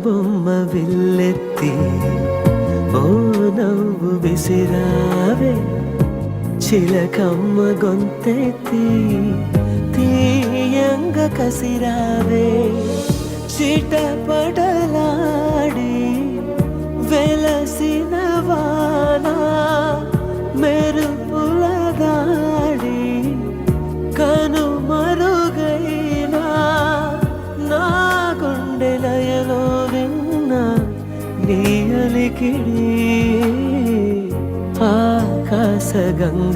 బొమ్మ విల్లెత్తి ఓ నవ్వు విసిరావే చిలకమ్మ గొంతెత్తి తీయంగ కసిరావే చిటపటలాడి వెలసిన వాన మెరుపుల దాడి కనుమరుగైనా నా గుండె లయలో విన్నా నీ అలికిడి ఆకాశ గంగా